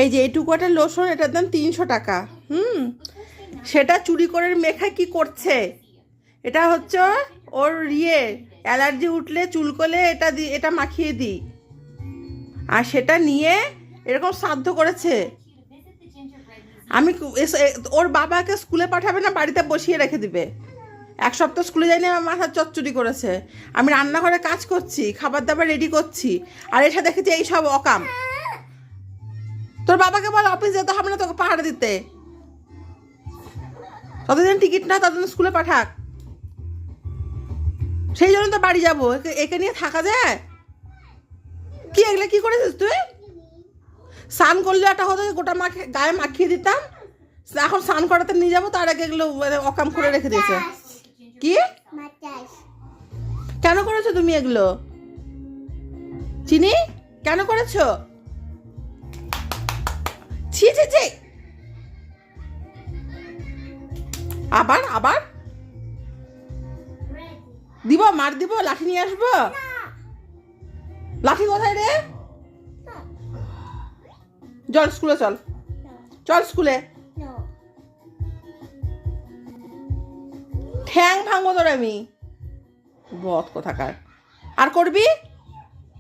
এই যে এইটুকু একটা লোশন, এটার দাম 300 টাকা। সেটা চুরি করে মেখে কি করছে, এটা হচ্ছে ওর অ্যালার্জি উঠলে চুলকলে এটা মাখিয়ে দিই, আর সেটা নিয়ে এরকম শ্রাদ্ধ করেছে। আমি ওর বাবাকে স্কুলে পাঠাবে না, বাড়িতে বসিয়ে রেখে দিবে। 1 সপ্তাহ স্কুলে যাইনি, আমার মাথা চচ্চড়ি করেছে। আমি রান্নাঘরে কাজ করছি, খাবার দাবার রেডি করছি, আর এসে দেখেছি এই সব অকাম। তোর বাবাকে বল অফিস যেতে হবে না তোকে পাহাড়ে দিতে, ততদিন টিকিট না ততদিন স্কুলে পাঠাক। সেই জন্য তো বাড়ি যাবো, একে নিয়ে থাকা যায়? কি এগুলো কি করেছিস তুই? স্নান করলে একটা হতো গোটা গায়ে মাখিয়ে দিতাম, এখন স্নান করাতে নিয়ে যাবো, তার আগে এগুলো অকাম করে রেখে দিয়েছে। কি কেন করেছো তুমি এগুলো? চিনি কেন করেছো? ছি ছি ছি, আবার আবার দিব, মার দিব, লাঠি নিয়ে আসবো। লাঠি কোথায় রে? চল স্কুলে, চল চল স্কুলে। ঠ্যাং ভাঙবো তোর আমি, বদ কোথাকার। আর করবি?